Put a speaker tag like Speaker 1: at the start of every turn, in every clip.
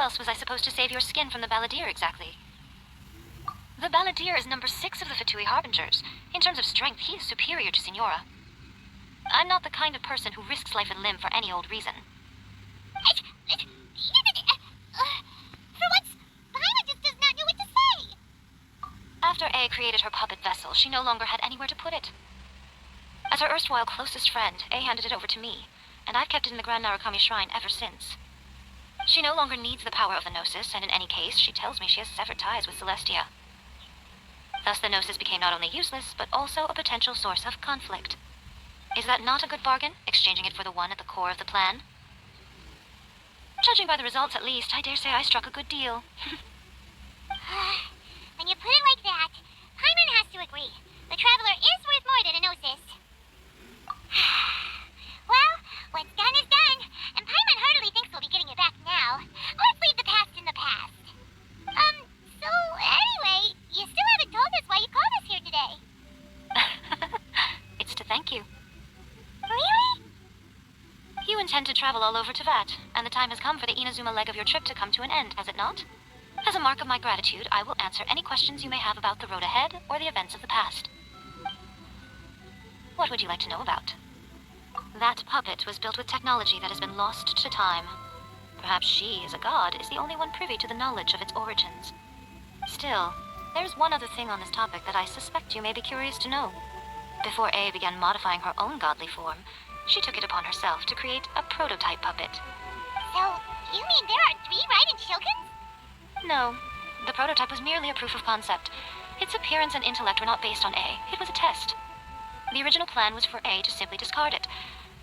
Speaker 1: else was I supposed to save your skin from the balladeer exactly? The balladeer is number 6 of the Fatui Harbingers. In terms of strength, he is superior to Signora. I'm not the kind of person who risks life and limb for any old reason.
Speaker 2: For once, Paimon just does not know what to say.
Speaker 1: After A created her puppet vessel, she no longer had anywhere to put it. As her erstwhile closest friend, A handed it over to me, and I've kept it in the Grand Narukami Shrine ever since. She no longer needs the power of the Gnosis, and in any case, she tells me she has severed ties with Celestia. Thus the Gnosis became not only useless, but also a potential source of conflict. Is that not a good bargain, exchanging it for the one at the core of the plan? Judging by the results, at least, I dare say I struck a good deal.
Speaker 2: When you put it like that, Paimon has to agree. The Traveler is worth more than a Gnosis. Well, what's done is done, and Paimon heartily thinks we'll be getting it back now. Let's leave the past in the past. So anyway, you still haven't told us why you called us here today.
Speaker 1: It's to thank you.
Speaker 2: Really?
Speaker 1: You intend to travel all over Teyvat, and the time has come for the Inazuma leg of your trip to come to an end, has it not? As a mark of my gratitude, I will answer any questions you may have about the road ahead or the events of the past. What would you like to know about? That puppet was built with technology that has been lost to time. Perhaps she, as a god, is the only one privy to the knowledge of its origins. Still, there's one other thing on this topic that I suspect you may be curious to know. Before A began modifying her own godly form, she took it upon herself to create a prototype puppet.
Speaker 2: So, you mean there are 3 Raiden Shoguns?
Speaker 1: No, the prototype was merely a proof of concept. Its appearance and intellect were not based on A. It was a test. The original plan was for A to simply discard it,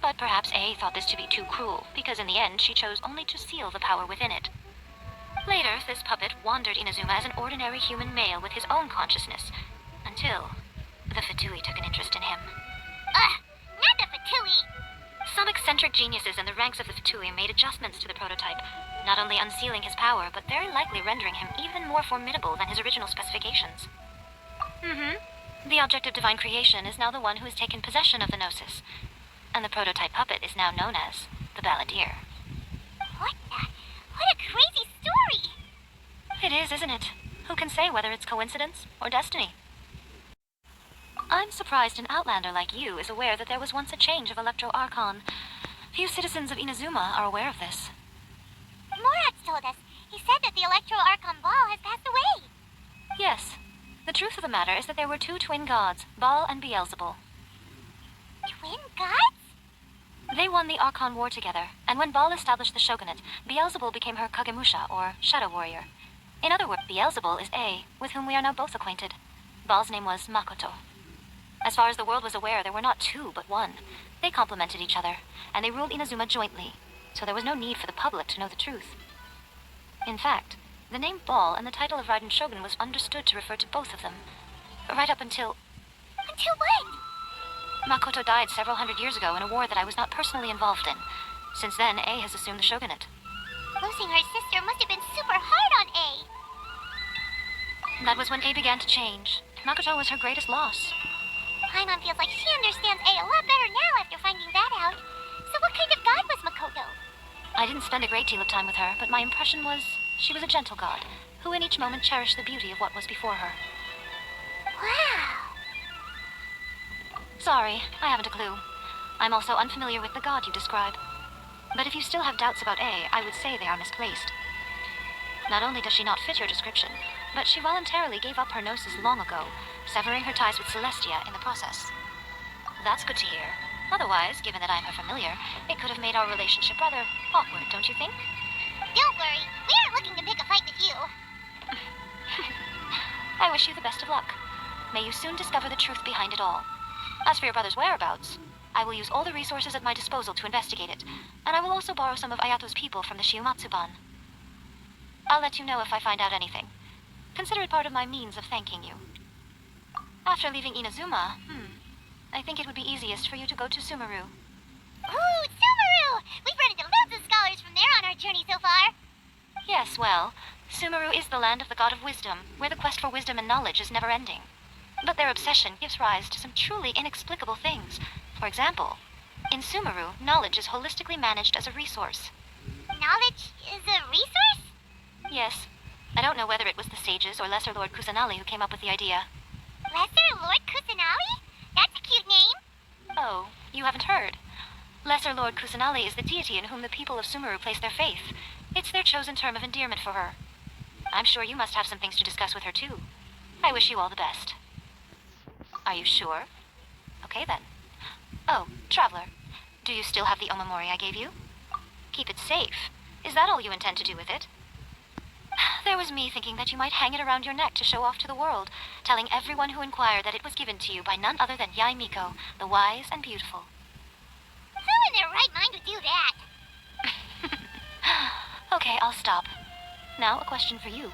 Speaker 1: but perhaps A thought this to be too cruel, because in the end she chose only to seal the power within it. Later, this puppet wandered Inazuma as an ordinary human male with his own consciousness, until the Fatui took an interest in him.
Speaker 2: Not the Fatui!
Speaker 1: Some eccentric geniuses in the ranks of the Fatui made adjustments to the prototype, not only unsealing his power, but very likely rendering him even more formidable than his original specifications. The object of divine creation is now the one who has taken possession of the Gnosis, and the prototype puppet is now known as the Balladeer.
Speaker 2: What a crazy story!
Speaker 1: It is, isn't it? Who can say whether it's coincidence or destiny? I'm surprised an outlander like you is aware that there was once a change of Electro Archon. Few citizens of Inazuma are aware of this.
Speaker 2: Morat's told us. He said that the Electro Archon Ball has passed away.
Speaker 1: Yes. The truth of the matter is that there were 2 twin gods, Baal and Beelzebul.
Speaker 2: Twin gods?
Speaker 1: They won the Archon War together, and when Baal established the shogunate, Beelzebul became her Kagemusha, or Shadow Warrior. In other words, Beelzebul is A, with whom we are now both acquainted. Baal's name was Makoto. As far as the world was aware, there were not 2, but 1. They complemented each other, and they ruled Inazuma jointly, so there was no need for the public to know the truth. In fact, the name Baal and the title of Raiden Shogun was understood to refer to both of them, right up until...
Speaker 2: Until what?
Speaker 1: Makoto died several hundred years ago in a war that I was not personally involved in. Since then, A has assumed the shogunate.
Speaker 2: Losing her sister must have been super hard on A.
Speaker 1: That was when A began to change. Makoto was her greatest loss.
Speaker 2: Paimon feels like she understands A a lot better now after finding that out. So what kind of god was Makoto?
Speaker 1: I didn't spend a great deal of time with her, but my impression was she was a gentle god, who in each moment cherished the beauty of what was before her.
Speaker 2: Wow.
Speaker 1: Sorry, I haven't a clue. I'm also unfamiliar with the god you describe. But if you still have doubts about A, I would say they are misplaced. Not only does she not fit your description, but she voluntarily gave up her gnosis long ago, severing her ties with Celestia in the process. That's good to hear. Otherwise, given that I'm her familiar, it could have made our relationship rather awkward, don't you think?
Speaker 2: Don't worry, we aren't looking to pick a fight with you.
Speaker 1: I wish you the best of luck. May you soon discover the truth behind it all. As for your brother's whereabouts, I will use all the resources at my disposal to investigate it, and I will also borrow some of Ayato's people from the Shiumatsuban. I'll let you know if I find out anything. Consider it part of my means of thanking you. After leaving Inazuma, I think it would be easiest for you to go to Sumeru.
Speaker 2: Ooh, Sumeru! We've run into lots of scholars from there on our journey so far.
Speaker 1: Yes, well, Sumeru is the land of the god of wisdom, where the quest for wisdom and knowledge is never ending. But their obsession gives rise to some truly inexplicable things. For example, in Sumeru, knowledge is holistically managed as a resource.
Speaker 2: Knowledge is a resource?
Speaker 1: don't know whether it was the sages or Lesser Lord Kusanali who came up with the idea.
Speaker 2: Lesser Lord Kusanali? That's a cute name.
Speaker 1: Oh, you haven't heard. Lesser Lord Kusanali is the deity in whom the people of Sumeru place their faith. It's their chosen term of endearment for her. I'm sure you must have some things to discuss with her, too. I wish you all the best. Are you sure? Okay, then. Oh, Traveler, do you still have the omamori I gave you? Keep it safe. Is that all you intend to do with it? There was me thinking that you might hang it around your neck to show off to the world, telling everyone who inquired that it was given to you by none other than Yai Miko, the wise and beautiful.
Speaker 2: Who in their right mind would do that?
Speaker 1: Okay, I'll stop. Now, a question for you.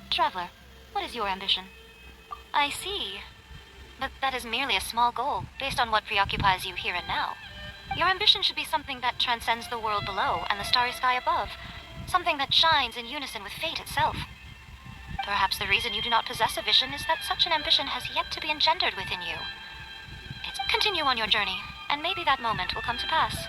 Speaker 1: Traveler, what is your ambition? I see. But that is merely a small goal, based on what preoccupies you here and now. Your ambition should be something that transcends the world below and the starry sky above. Something that shines in unison with fate itself. Perhaps the reason you do not possess a vision is that such an ambition has yet to be engendered within you. Continue on your journey, and maybe that moment will come to pass.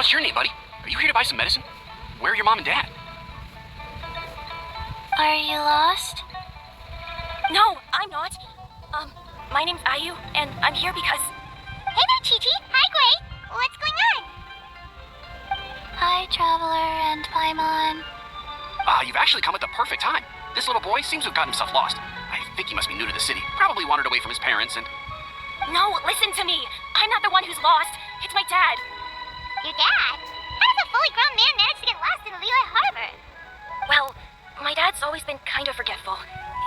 Speaker 3: What's your name, buddy? Are you here to buy some medicine? Where are your mom and dad?
Speaker 1: Are you lost?
Speaker 4: No, I'm not. My name's Ayu, and I'm here because...
Speaker 2: Hey there, Chi-Chi. Hi, Gray. What's going on?
Speaker 1: Hi, Traveler and Paimon.
Speaker 3: You've actually come at the perfect time. This little boy seems to have gotten himself lost. I think he must be new to the city. Probably wandered away from his parents and...
Speaker 4: No, listen to me. I'm not the one who's lost. It's my dad.
Speaker 2: Your dad? How does a fully grown man manage to get lost in Lehigh Harbor?
Speaker 4: Well, my dad's always been kind of forgetful.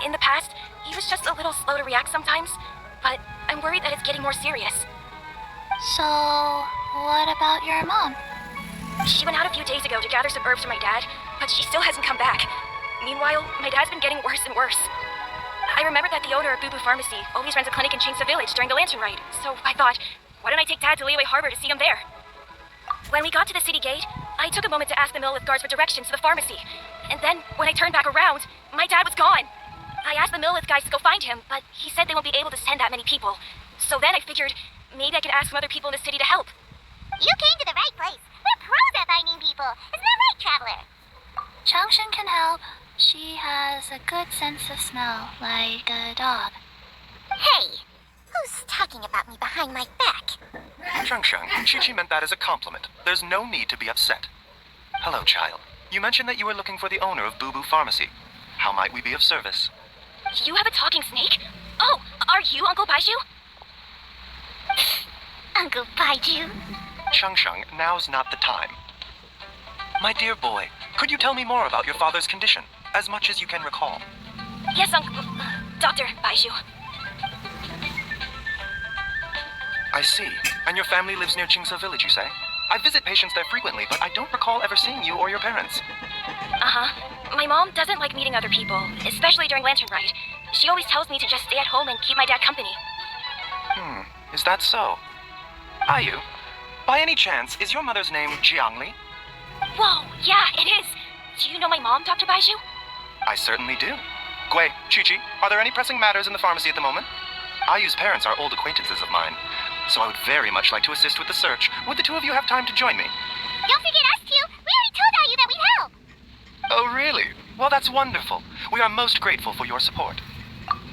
Speaker 4: In the past, he was just a little slow to react sometimes, but I'm worried that it's getting more serious.
Speaker 1: So, what about your mom?
Speaker 4: She went out a few days ago to gather some herbs for my dad, but she still hasn't come back. Meanwhile, my dad's been getting worse and worse. I remembered that the owner of Boo Boo Pharmacy always runs a clinic in Chingsa Village during the Lantern Ride, so I thought, why don't I take Dad to Liyue Harbor to see him there? When we got to the city gate, I took a moment to ask the Millith guards for directions to the pharmacy. And then, when I turned back around, my dad was gone. I asked the Millith guys to go find him, but he said they won't be able to send that many people. So then I figured, maybe I could ask some other people in the city to help.
Speaker 2: You came to the right place. We're pros at finding people. Isn't that right, Traveler?
Speaker 1: Changshan can help. She has a good sense of smell, like a dog.
Speaker 2: Hey, who's talking about me behind my back?
Speaker 5: Shang, Chi-Chi meant that as a compliment. There's no need to be upset. Hello, child. You mentioned that you were looking for the owner of Boo Boo Pharmacy. How might we be of service?
Speaker 4: You have a talking snake? Oh, are you Uncle Baizhu?
Speaker 2: Uncle Baizhu?
Speaker 5: Shang, now's not the time. My dear boy, could you tell me more about your father's condition, as much as you can recall?
Speaker 4: Yes, Uncle... Dr. Baizhu.
Speaker 5: I see. And your family lives near Chingsa Village, you say? I visit patients there frequently, but I don't recall ever seeing you or your parents.
Speaker 4: Uh-huh. My mom doesn't like meeting other people, especially during Lantern Ride. She always tells me to just stay at home and keep my dad company.
Speaker 5: Is that so? Ayu, by any chance, is your mother's name Jiangli?
Speaker 4: Whoa, yeah, it is. Do you know my mom, Dr. Baizhu?
Speaker 5: I certainly do. Gui, Chi-Chi, are there any pressing matters in the pharmacy at the moment? Ayu's parents are old acquaintances of mine, so I would very much like to assist with the search. Would the two of you have time to join me?
Speaker 2: Don't forget us two. We already told Ayu that we'd help.
Speaker 5: Oh, really? Well, that's wonderful. We are most grateful for your support.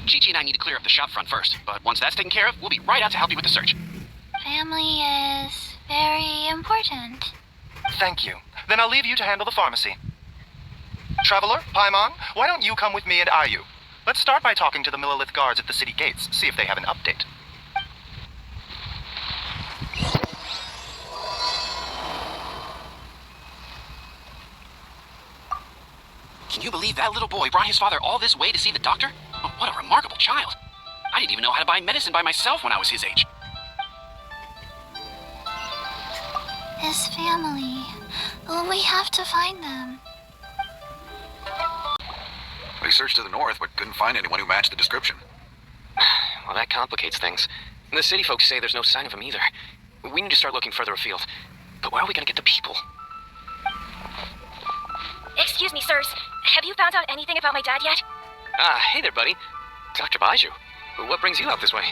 Speaker 3: Chi-Chi and I need to clear up the shop front first, but once that's taken care of, we'll be right out to help you with the search.
Speaker 1: Family is very important.
Speaker 5: Thank you. Then I'll leave you to handle the pharmacy. Traveler, Paimon, why don't you come with me and Ayu? Let's start by talking to the Millith guards at the city gates, see if they have an update.
Speaker 3: Can you believe that little boy brought his father all this way to see the doctor? Oh, what a remarkable child. I didn't even know how to buy medicine by myself when I was his age.
Speaker 1: His family. We have to find them.
Speaker 6: We searched to the north, but couldn't find anyone who matched the description.
Speaker 3: Well, that complicates things. The city folks say there's no sign of him either. We need to start looking further afield. But where are we going to get the people?
Speaker 4: Excuse me, sirs. Have you found out anything about my dad yet?
Speaker 3: Hey there, buddy. Dr. Baizhu. What brings you out this way?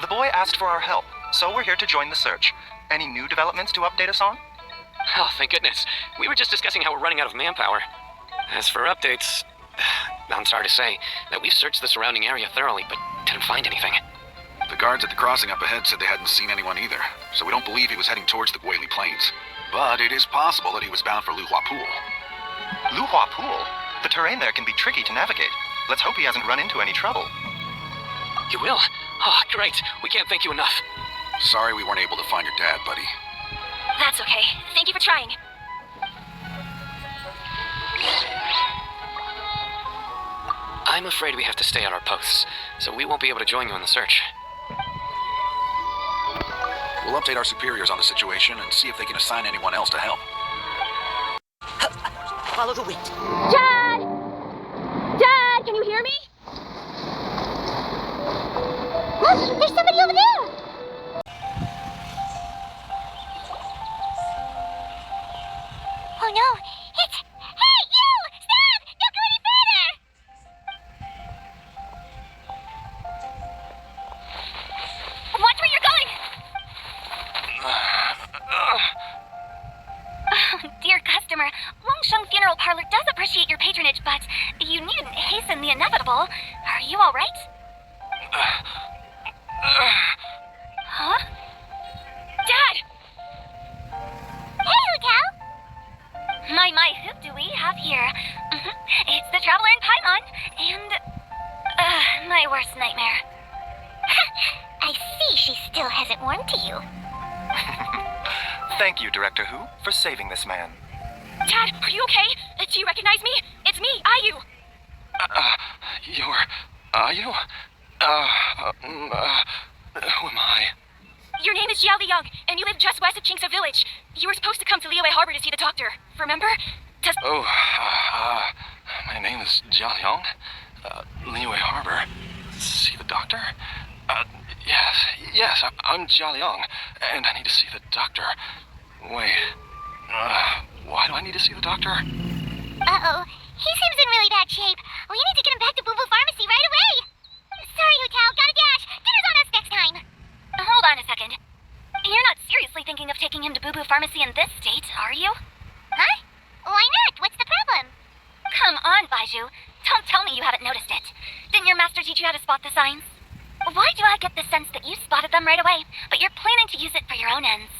Speaker 5: The boy asked for our help, so we're here to join the search. Any new developments to update us on?
Speaker 3: Oh, thank goodness. We were just discussing how we're running out of manpower. As for updates, I'm sorry to say that we've searched the surrounding area thoroughly, but didn't find anything.
Speaker 6: The guards at the crossing up ahead said they hadn't seen anyone either, so we don't believe he was heading towards the Guili Plains. But it is possible that he was bound for Luhua Pool.
Speaker 5: Luhua Pool? The terrain there can be tricky to navigate. Let's hope he hasn't run into any trouble.
Speaker 3: You will? Oh, great. We can't thank you enough.
Speaker 6: Sorry we weren't able to find your dad, buddy.
Speaker 4: That's okay. Thank you for trying.
Speaker 3: I'm afraid we have to stay at our posts, so we won't be able to join you in the search.
Speaker 6: We'll update our superiors on the situation and see if they can assign anyone else to help.
Speaker 7: Follow the wind.
Speaker 4: Dad! Dad, can you hear me?
Speaker 2: Look, there's somebody over there. Oh no, it's... Hey, you! Stop! Don't go any further!
Speaker 4: Watch where you're going!
Speaker 1: Longsheng Funeral Parlor does appreciate your patronage, but you needn't hasten the inevitable. Are you all right? Huh?
Speaker 4: Dad!
Speaker 2: Hey, Hotel!
Speaker 1: My, who do we have here? It's the Traveler in Paimon, and... my worst nightmare.
Speaker 2: I see she still hasn't warmed to you.
Speaker 5: Thank you, Director Who, for saving this man.
Speaker 4: Dad, are you okay? Do you recognize me? It's me, Ayu.
Speaker 5: Are you? Who am I?
Speaker 4: Your name is Jiao Liang, and you live just west of Chingsa Village. You were supposed to come to Liyue Harbor to see the doctor, remember?
Speaker 5: My name is Jia Liang. Liyue Harbor. See the doctor? Yes, I'm Jia Liang, and I need to see the doctor. Wait, why do I need to see the doctor?
Speaker 2: Uh-oh. He seems in really bad shape. We need to get him back to Boo Boo Pharmacy right away. Sorry, Hotel. Gotta dash. Dinner's on us next time.
Speaker 1: Hold on a second. You're not seriously thinking of taking him to Boo Boo Pharmacy in this state, are you?
Speaker 2: Huh? Why not? What's the problem?
Speaker 1: Come on, Baizhu. Don't tell me you haven't noticed it. Didn't your master teach you how to spot the signs? Why do I get the sense that you spotted them right away, but you're planning to use it for your own ends?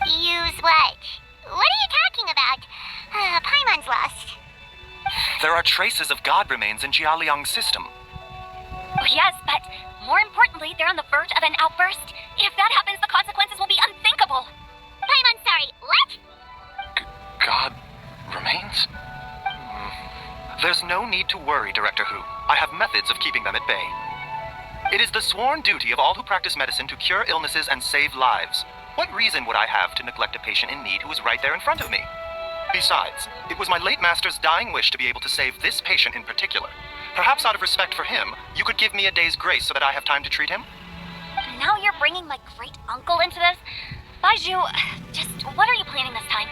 Speaker 2: Use what? What are you talking about? Paimon's lost.
Speaker 5: There are traces of God remains in Jia Liang's system.
Speaker 1: Yes, but more importantly, they're on the verge of an outburst. If that happens, the consequences will be unthinkable.
Speaker 2: Paimon, sorry. What?
Speaker 5: God remains? There's no need to worry, Director Who. I have methods of keeping them at bay. It is the sworn duty of all who practice medicine to cure illnesses and save lives. What reason would I have to neglect a patient in need who is right there in front of me? Besides, it was my late master's dying wish to be able to save this patient in particular. Perhaps out of respect for him, you could give me a day's grace so that I have time to treat him?
Speaker 1: Now you're bringing my great uncle into this? Baizhu, just what are you planning this time?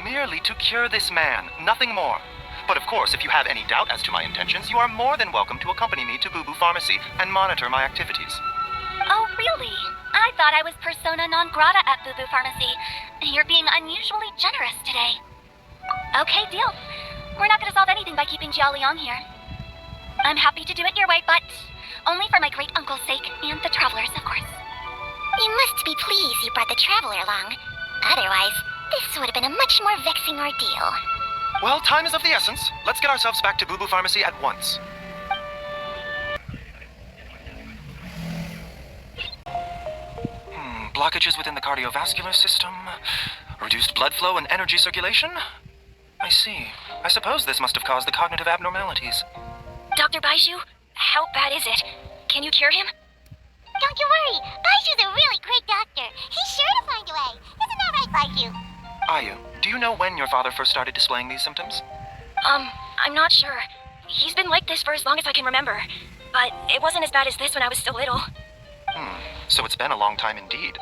Speaker 5: Merely to cure this man, nothing more. But of course, if you have any doubt as to my intentions, you are more than welcome to accompany me to Boo Boo Pharmacy and monitor my activities.
Speaker 1: Oh, really? I thought I was persona non grata at Boo Boo Pharmacy. You're being unusually generous today. Okay, deal. We're not going to solve anything by keeping Jiao Liang here. I'm happy to do it your way, but only for my great uncle's sake and the travelers, of course.
Speaker 2: You must be pleased you brought the Traveler along. Otherwise, this would have been a much more vexing ordeal.
Speaker 5: Well, time is of the essence. Let's get ourselves back to Boo Boo Pharmacy at once. Blockages within the cardiovascular system, reduced blood flow and energy circulation? I see. I suppose this must have caused the cognitive abnormalities.
Speaker 4: Dr. Baizhu, how bad is it? Can you cure him?
Speaker 2: Don't you worry. Baizhu's a really great doctor. He's sure to find a way. Isn't that right, Baizhu?
Speaker 5: Ayu, do you know when your father first started displaying these symptoms?
Speaker 4: I'm not sure. He's been like this for as long as I can remember. But it wasn't as bad as this when I was still little.
Speaker 5: So it's been a long time indeed.